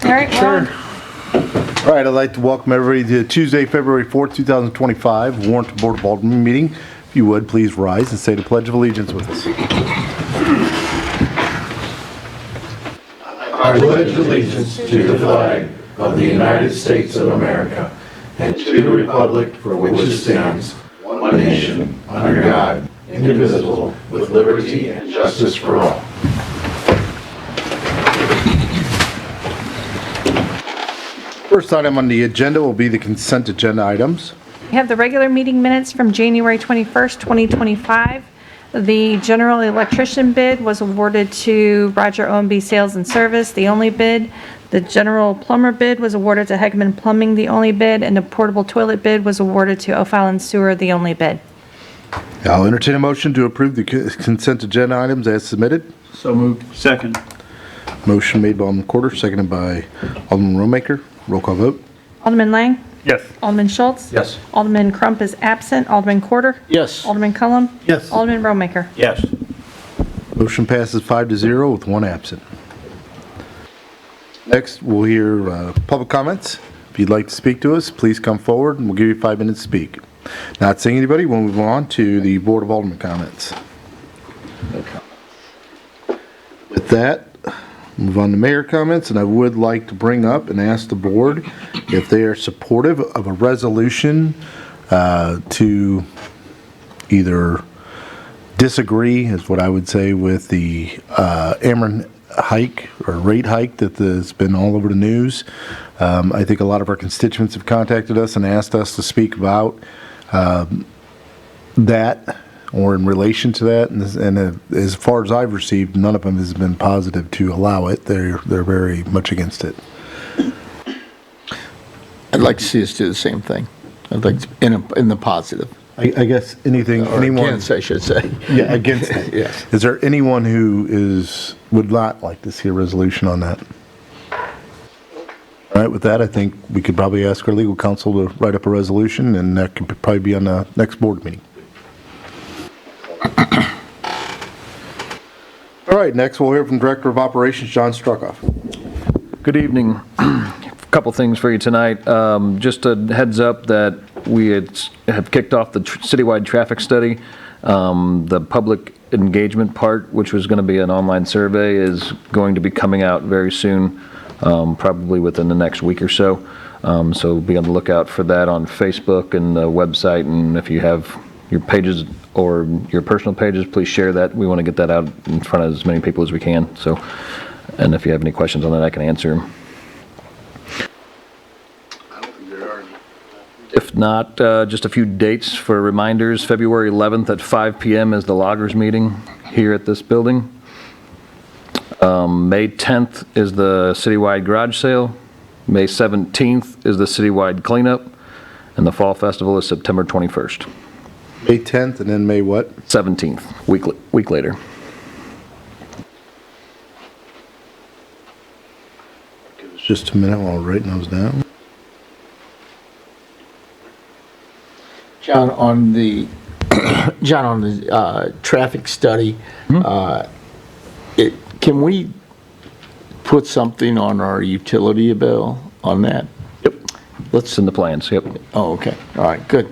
All right, we're on. All right, I'd like to welcome everybody to Tuesday, February 4th, 2025, Warrant Board of Alderman meeting. If you would, please rise and say the Pledge of Allegiance with us. I pledge allegiance to the flag of the United States of America and to the republic for which it stands, one nation, under God, indivisible, with liberty and justice for all. First item on the agenda will be the consent agenda items. We have the regular meeting minutes from January 21st, 2025. The general electrician bid was awarded to Roger O&B Sales and Service, the only bid. The general plumber bid was awarded to Hegman Plumbing, the only bid, and the portable toilet bid was awarded to O'Fallon Sewer, the only bid. I'll entertain a motion to approve the consent agenda items as submitted. So moved. Second. Motion made by Alderman Quarter, seconded by Alderman Romaker. Roll call vote. Alderman Lang? Yes. Alderman Schultz? Yes. Alderman Crump is absent. Alderman Quarter? Yes. Alderman Cullum? Yes. Alderman Romaker? Yes. Motion passes 5-0 with one absent. Next, we'll hear public comments. If you'd like to speak to us, please come forward and we'll give you 5 minutes to speak. Not seeing anybody, we'll move on to the Board of Alderman comments. With that, move on to mayor comments, and I would like to bring up and ask the board if they are supportive of a resolution to either disagree, is what I would say, with the Ameren hike or rate hike that has been all over the news. I think a lot of our constituents have contacted us and asked us to speak about that or in relation to that, and as far as I've received, none of them has been positive to allow it. They're very much against it. I'd like to see us do the same thing. I'd like to, in the positive. I guess anyone Against, I should say. Yeah, against it. Yes. Is there anyone who would not like to see a resolution on that? All right, with that, I think we could probably ask our legal counsel to write up a resolution, and that could probably be on the next board meeting. All right, next we'll hear from Director of Operations, John Struckoff. Good evening. A couple things for you tonight. Just a heads up that we have kicked off the citywide traffic study. The public engagement part, which was going to be an online survey, is going to be coming out very soon, probably within the next week or so. So be on the lookout for that on Facebook and the website, and if you have your pages or your personal pages, please share that. We want to get that out in front of as many people as we can. So, and if you have any questions on that, I can answer them. I don't think there are any. If not, just a few dates for reminders. February 11th at 5 p.m. is the loggers meeting here at this building. May 10th is the citywide garage sale. May 17th is the citywide cleanup. And the fall festival is September 21st. May 10th and then May what? 17th, week later. Give us just a minute while I'm writing those down. John, on the traffic study, can we put something on our utility bill on that? Yep. It's in the plans, yep. Oh, okay. All right, good.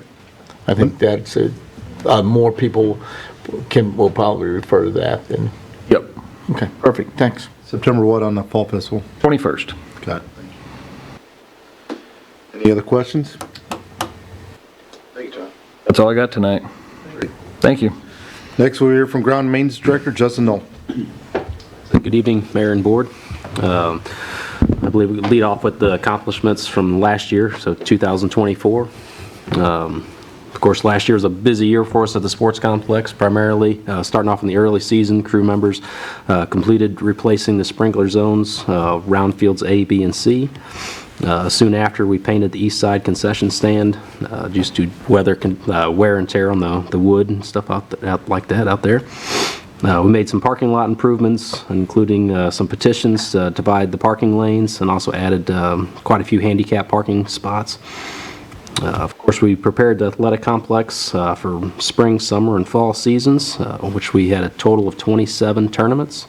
I think that's more people will probably refer to that then. Yep. Okay, perfect. Thanks. September what on the fall festival? 21st. Got it. Thank you. Any other questions? Thank you, John. That's all I got tonight. Thank you. Next we'll hear from Ground Maintenance Director Justin Knoll. Good evening, Mayor and Board. I believe we lead off with the accomplishments from last year, so 2024. Of course, last year was a busy year for us at the sports complex, primarily starting off in the early season. Crew members completed replacing the sprinkler zones, round fields A, B, and C. Soon after, we painted the east side concession stand due to wear and tear on the wood and stuff like that out there. We made some parking lot improvements, including some petitions to divide the parking lanes, and also added quite a few handicap parking spots. Of course, we prepared the athletic complex for spring, summer, and fall seasons, which we had a total of 27 tournaments,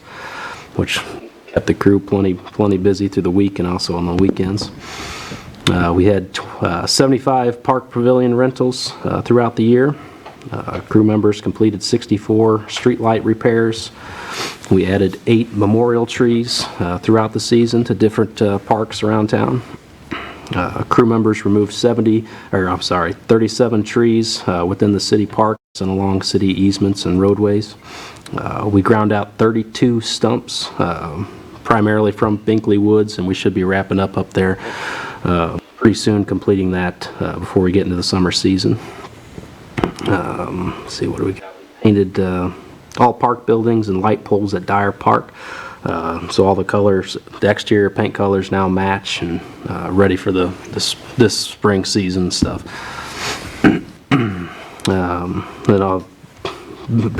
which kept the crew plenty busy through the week and also on the weekends. We had 75 park pavilion rentals throughout the year. Crew members completed 64 streetlight repairs. We added 8 memorial trees throughout the season to different parks around town. Crew members removed 37 trees within the city parks and along city easements and roadways. We ground out 32 stumps, primarily from Binkley Woods, and we should be wrapping up there pretty soon, completing that before we get into the summer season. Let's see, what do we got? Painted all park buildings and light poles at Dyer Park. So all the colors, the exterior paint colors now match and ready for this spring season stuff. Then I'll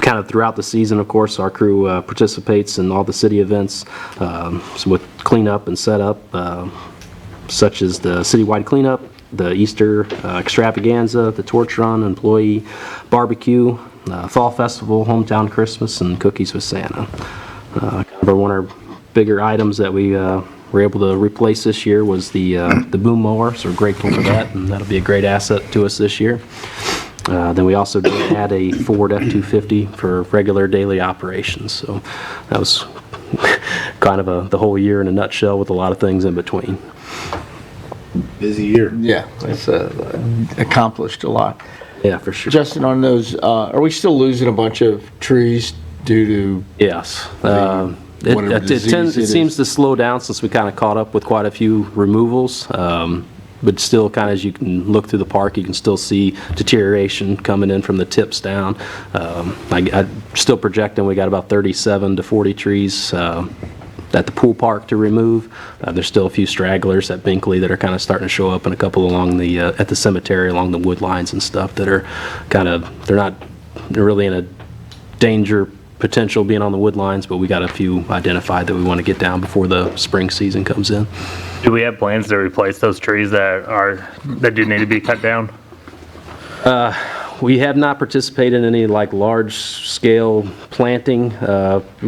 kind of throughout the season, of course, our crew participates in all the city events with cleanup and setup, such as the citywide cleanup, the Easter extravaganza, the torch run, employee barbecue, fall festival, hometown Christmas, and cookies with Santa. Kind of one of our bigger items that we were able to replace this year was the boom mower, so we're grateful for that, and that'll be a great asset to us this year. Then we also did add a Ford F-250 for regular daily operations, so that was kind of the whole year in a nutshell with a lot of things in between. Busy year. Yeah, it's accomplished a lot. Yeah, for sure. Justin, on those, are we still losing a bunch of trees due to? Yes. Whatever It disease it seems is. to slow down since we kind of caught up with quite a few removals. But still, kind of as you can look through the park, you can still see deterioration coming in from the tips down. I'm still projecting we got about 37 to 40 trees at the pool park to remove. There's still a few stragglers at Binkley that are kind of starting to show up, and a couple along the at the cemetery along the wood lines and stuff that are kind of, they're really in a danger potential being on the wood lines, but we got a few identified that we want to get down before the spring season comes in. Do we have plans to replace those trees that do need to be cut down? We have not participated in any like large scale planting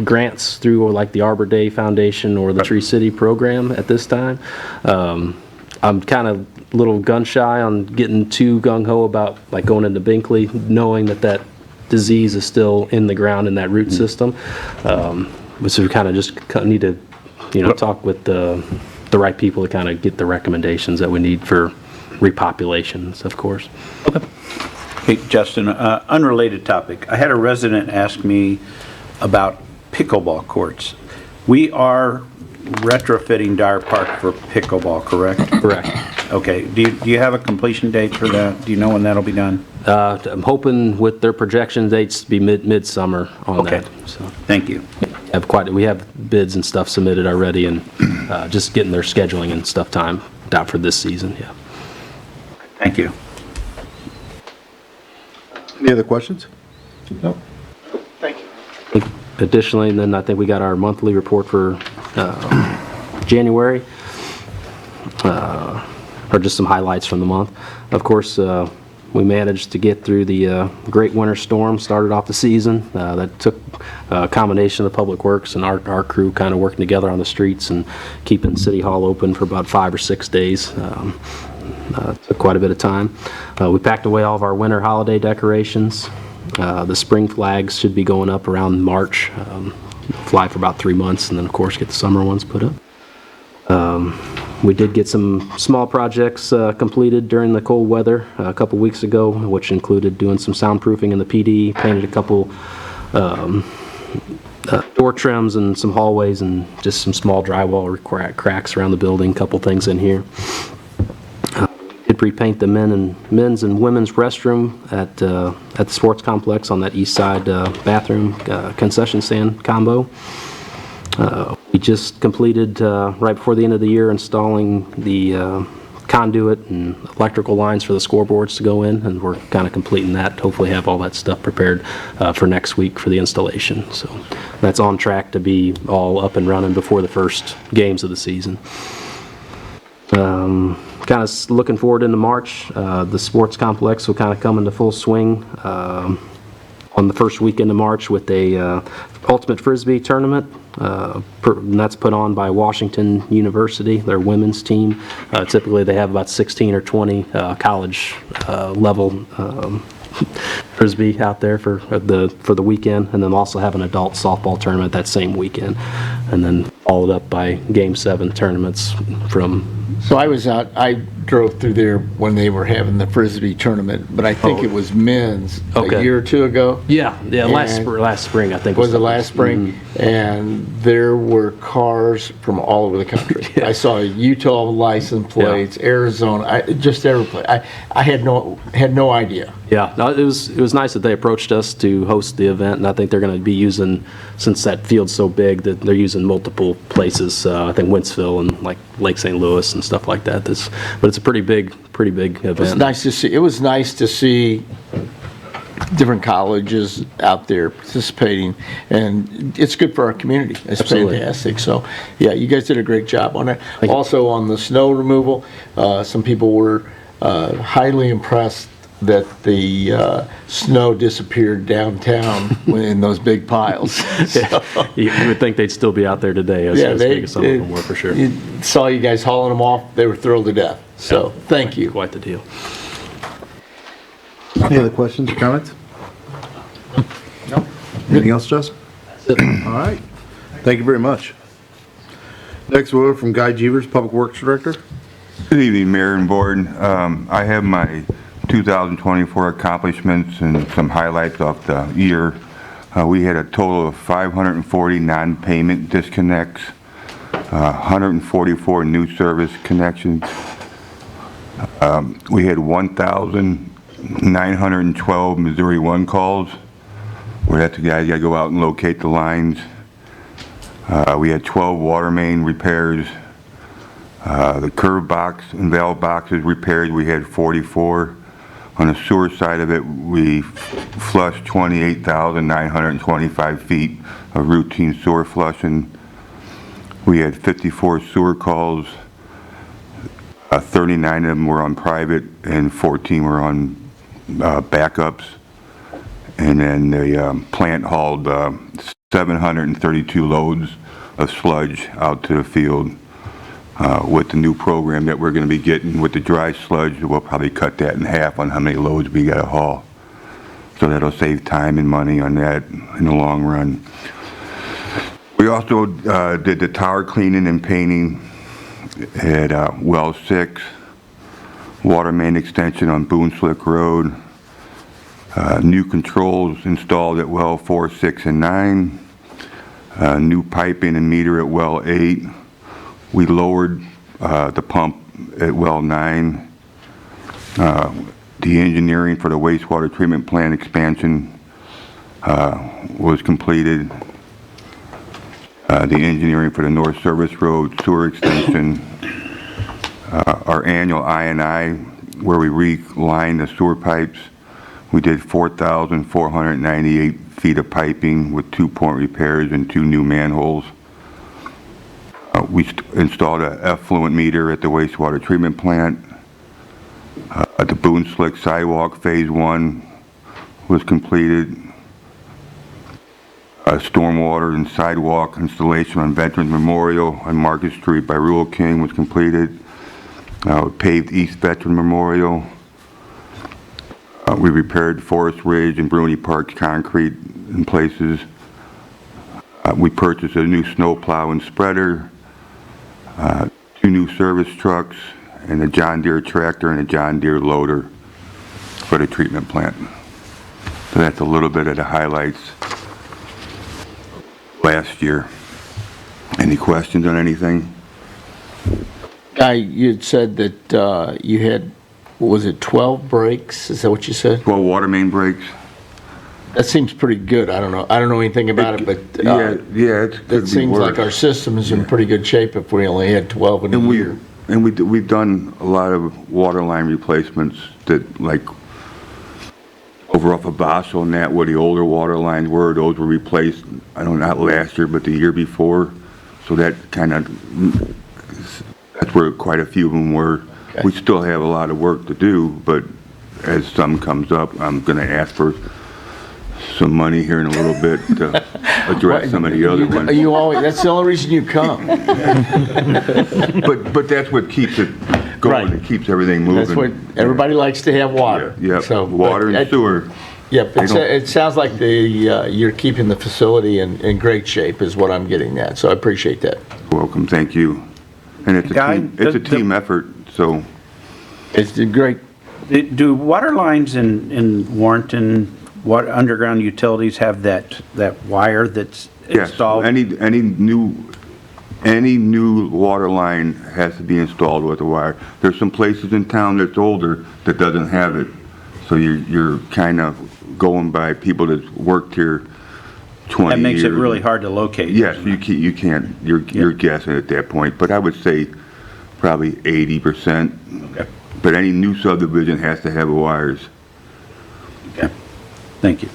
grants through like the Arbor Day Foundation or the Tree City program at this time. I'm kind of a little gun shy on getting too gung-ho about like going into Binkley, knowing that disease is still in the ground in that root system. So we kind of just need to, talk with the right people to kind of get the recommendations that we need for repopulations, of course. Hey, Justin, unrelated topic. I had a resident ask me about pickleball courts. We are retrofitting Dyer Park for pickleball, correct? Correct. Okay. Do you have a completion date for that? Do you know when that'll be done? I'm hoping with their projection dates to be midsummer on Okay. that. So Thank you. we have bids and stuff submitted already, and just getting their scheduling and stuff timed out for this season. Yeah. Thank you. Any other questions? No. Additionally, then I think we got our monthly report for January, or just some highlights from the month. Of course, we managed to get through the great winter storm, started off the season. That took a combination of the Public Works and our crew kind of working together on the streets and keeping City Hall open for about 5 or 6 days. Took quite a bit of time. We packed away all of our winter holiday decorations. The spring flags should be going up around March, fly for about 3 months, and then of course get the summer ones put up. We did get some small projects completed during the cold weather a couple weeks ago, which included doing some soundproofing in the PD, painted a couple door trims and some hallways, and just some small drywall cracks around the building, a couple things in here. Did repaint the men's and women's restroom at the sports complex on that east side bathroom concession stand combo. We just completed right before the end of the year installing the conduit and electrical lines for the scoreboards to go in, and we're kind of completing that. Hopefully have all that stuff prepared for next week for the installation. So that's on track to be all up and running before the first games of the season. Kind of looking forward into March. The sports complex will kind of come into full swing on the first weekend of March with a Ultimate Frisbee tournament and that's put on by Washington University, their women's team. Typically, they have about 16 or 20 college level Frisbee out there for the weekend, and then also have an adult softball tournament that same weekend, and then followed up by Game 7 tournaments from. So I drove through there when they were having the Frisbee tournament, but I think it was men's Okay. a year or two ago. Yeah, last And- spring I think. Was it last spring? And there were cars from all over the country. I saw Utah license plates, Arizona, just every place. I had no idea. Yeah, no, it was nice that they approached us to host the event, and I think they're going to be using, since that field's so big, that they're using multiple places. I think Wentzville and like Lake St. Louis and stuff like that. But it's a pretty big event. It was nice to see. It was nice to see different colleges out there participating, and it's good for our community. It's Absolutely. fantastic. So, yeah, you guys did a great job on it. you. Also, on the snow removal, some people were highly impressed that the snow disappeared downtown in those big piles. So, You would think they'd still be out there today, as big as some of them were, for sure. you saw you guys hauling them off. They were thrilled to death. So, thank you. Quite the deal. Any other questions or comments? No. Anything else, Justin? All right. Thank you very much. Next, we'll hear from Guy Jeevers, Public Works Director. Good evening, Mayor and Board. I have my 2024 accomplishments and some highlights of the year. We had a total of 540 non-payment disconnects, 144 new service connections. We had 1,912 Missouri 1 calls, where that's the guys got to go out and locate the lines. We had 12 water main repairs. The curb box and valve boxes repaired, we had 44. On the sewer side of it, we flushed 28,925 feet of routine sewer flushing. We had 54 sewer calls. 39 of them were on private and 14 were on backups. And then the plant hauled 732 loads of sludge out to the field. With the new program that we're going to be getting with the dry sludge, we'll probably cut that in half on how many loads we got to haul. So that'll save time and money on that in the long run. We also did the tower cleaning and painting at Well 6, water main extension on Boone Slick Road, new controls installed at Well 4, 6, and 9, new piping and meter at Well 8. We lowered the pump at Well 9. The engineering for the wastewater treatment plant expansion was completed. The engineering for the North Service Road sewer extension. Our annual I&I, where we relined the sewer pipes, we did 4,498 feet of piping with 2-point repairs and 2 new manholes. We installed an effluent meter at the wastewater treatment plant. The Boone Slick sidewalk phase 1 was completed. Stormwater and sidewalk installation on Veterans Memorial on Market Street by Rural King was completed. Paved East Veteran Memorial. We repaired Forest Ridge and Bruni Park's concrete in places. We purchased a new snowplow and spreader. 2 new service trucks, and a John Deere tractor and a John Deere loader for the treatment plant. So that's a little bit of the highlights last year. Any questions on anything? Guy, you had said that you had, what was it, 12 breaks? Is that what you said? 12 water main breaks. That seems pretty good. I don't know anything about it, but Yeah, it's it could be seems like our worse. system is in pretty good shape if we only had 12 in a year. And we've done a lot of water line replacements that, like, over off of Basel and that, where the older water lines were, those were replaced, I don't know, not last year, but the year before. So that kind of, that's where quite a few of them were. Okay. We still have a lot of work to do, but as some comes up, I'm gonna ask for some money here in a little bit to address some of the other ones. You always, that's the only reason you come. But that's what keeps it going, Right. it keeps everything moving. That's what, everybody likes to have water. Yeah, So, water but and sewer. Yep, They don't- it sounds like you're keeping the facility in great shape is what I'm getting at, so I appreciate that. Welcome, thank you. And it's Guy, it's a the- team effort, so It's great. Do water lines in Warrenton, what underground utilities have that wire that's yes, installed? any new water line has to be installed with a wire. There's some places in town that's older that doesn't have it. So you're kind of going by people that worked here 20 years. That makes it really hard to locate. Yes, you can't, you're guessing at that point, but I would say probably 80%. Okay. But any new subdivision has to have wires. Okay. Thank you.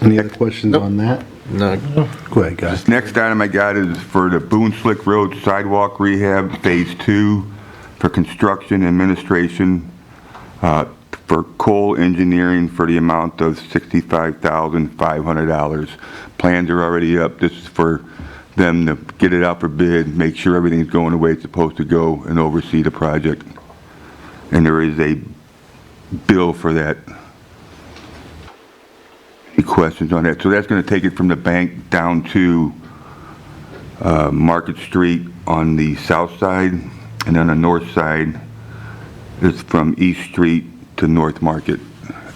Any other questions on that? No, Go ahead, guys. Next item I got is for the Boone Slick Road Sidewalk Rehab Phase 2 for construction administration for Cole Engineering for the amount of $65,500. Plans are already up. This is for them to get it out for bid, make sure everything's going the way it's supposed to go, and oversee the project. And there is a bill for that. Any questions on that? So that's going to take it from the bank down to Market Street on the south side, and on the north side is from East Street to North Market.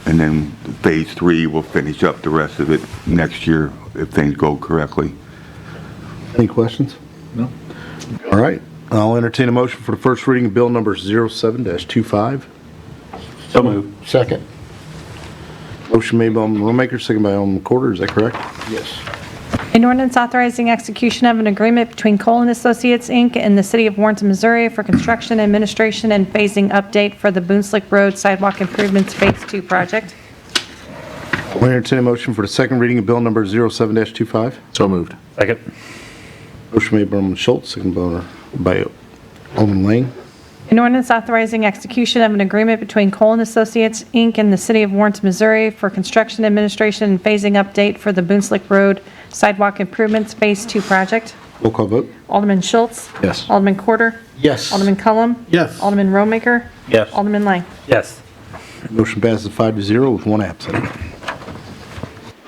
And then Phase 3 will finish up the rest of it next year if things go correctly. Any questions? No. All right. I'll entertain a motion for the first reading of bill number 07-25. So moved. second. Motion made by Alderman Rollmaker, second by Alderman Corder. Is that correct? Yes. An ordinance authorizing execution of an agreement between Cole and Associates, Inc. and the City of Warrenton, Missouri for construction, administration, and phasing update for the Boone Slick Road Sidewalk Improvements Phase 2 project. I'll entertain a motion for the second reading of bill number 07-25. So moved. Second. Motion made by Alderman Schultz, second by Alderman Lang. An ordinance authorizing execution of an agreement between Cole and Associates, Inc. and the City of Warrenton, Missouri for construction, administration, and phasing update for the Boone Slick Road Sidewalk Improvements Phase 2 project. Roll call vote. Alderman Schultz. Yes. Alderman Corder. Yes. Alderman Cullum. Yes. Alderman Rollmaker. Yes. Alderman Lang. Yes. Motion passes 5-0 with one absent.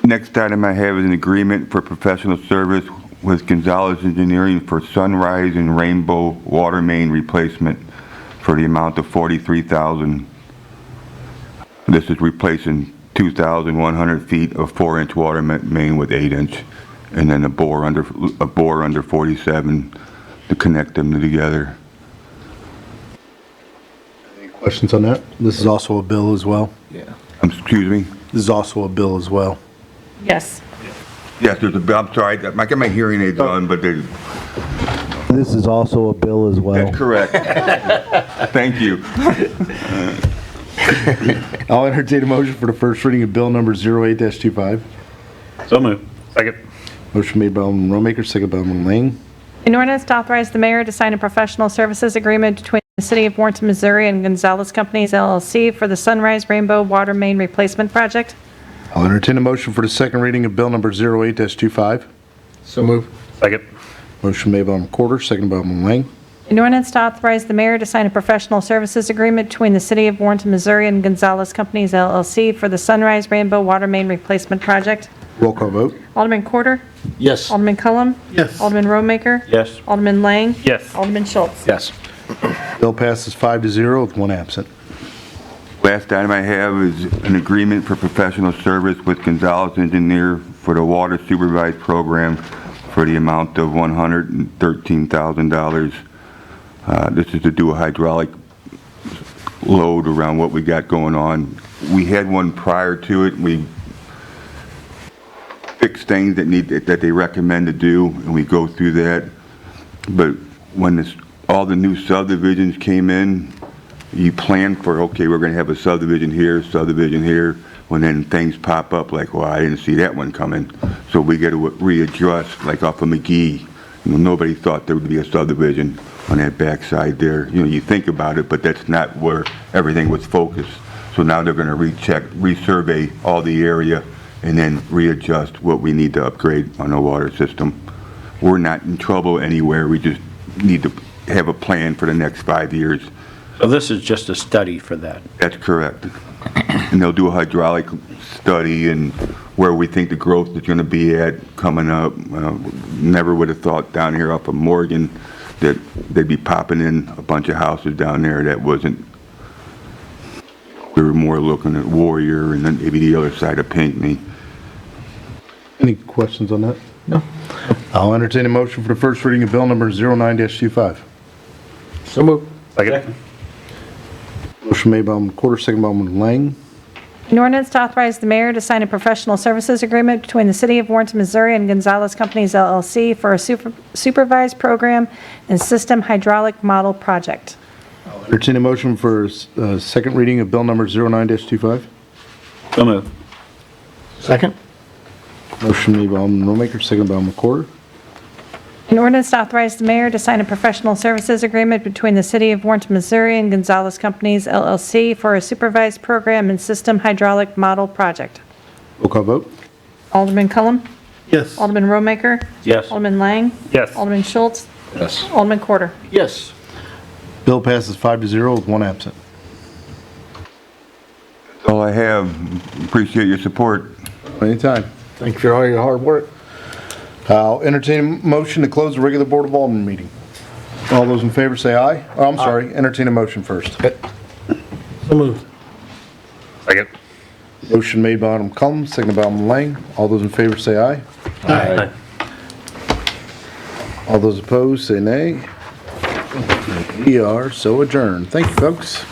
Next item I have is an agreement for professional service with Gonzalez Engineering for Sunrise and Rainbow Water Main Replacement for the amount of $43,000. This is replacing 2,100 feet of 4-inch water main with 8-inch, and then a bore under 47 to connect them together. Any questions on that? This is also a bill as well. Excuse me? This is also a bill as well. Yes. Yes, there's a bill. I'm sorry, I got my hearing aids on, but they. This is also a bill as well. That's correct. Thank you. I'll entertain a motion for the first reading of bill number 08-25. So moved. Second. Motion made by Alderman Rollmaker, second by Alderman Lang. An ordinance to authorize the mayor to sign a professional services agreement between the City of Warrenton, Missouri and Gonzalez Companies LLC for the Sunrise Rainbow Water Main Replacement Project. I'll entertain a motion for the second reading of bill number 08-25. So move. Second. Motion made by Alderman Corder, second by Alderman Lang. An ordinance to authorize the mayor to sign a professional services agreement between the City of Warrenton, Missouri and Gonzalez Companies LLC for the Sunrise Rainbow Water Main Replacement Project. Roll call vote. Alderman Corder. Yes. Alderman Cullum. Yes. Alderman Rollmaker. Yes. Alderman Lang. Yes. Alderman Schultz. Yes. Bill passes 5-0 with one absent. Last item I have is an agreement for professional service with Gonzalez Engineer for the water supervised program for the amount of $113,000. This is to do a hydraulic load around what we got going on. We had one prior to it. We fix things that they recommend to do, and we go through that. But when all the new subdivisions came in, you plan for, okay, we're going to have a subdivision here. When then things pop up like, well, I didn't see that one coming. So we got to readjust, like off of McGee. Nobody thought there would be a subdivision on that backside there. You think about it, but that's not where everything was focused. So now they're going to recheck, resurvey all the area and then readjust what we need to upgrade on the water system. We're not in trouble anywhere, we just need to have a plan for the next 5 years. So this is just a study for that. That's correct. And they'll do a hydraulic study and where we think the growth is gonna be at coming up. Never would have thought down here off of Morgan that they'd be popping in a bunch of houses down there that wasn't. We were more looking at Warrior and then maybe the other side of Pinckney. Any questions on that? No. I'll entertain a motion for the first reading of bill number 09-25. So moved. Second. Motion made by Alderman Quarter, second by Alderman Lang. An ordinance to authorize the mayor to sign a professional services agreement between the City of Warrenton, Missouri and Gonzalez Companies LLC for a supervised program and system hydraulic model project. Entertain a motion for second reading of bill number 09-25. So moved. Second? Motion made by Alderman Rollmaker, second by Alderman Quarter. An ordinance to authorize the mayor to sign a professional services agreement between the City of Warrenton, Missouri and Gonzalez Companies LLC for a supervised program and system hydraulic model project. Roll call vote. Alderman Cullum? Yes. Alderman Rollmaker? Yes. Alderman Lang? Yes. Alderman Schultz? Yes. Alderman Quarter? Yes. Bill passes 5-0 with one absent. That's all I have. Appreciate your support. Anytime. Thank you for all your hard work. I'll entertain a motion to close the regular Board of Alderman meeting. All those in favor say aye. Oh, I'm sorry, entertain a motion first. So moved. Second. Motion made by Alderman Cullum, seconded by Alderman Lang. All those in favor say aye. Aye. All those opposed say nay. We are so adjourned. Thank you, folks.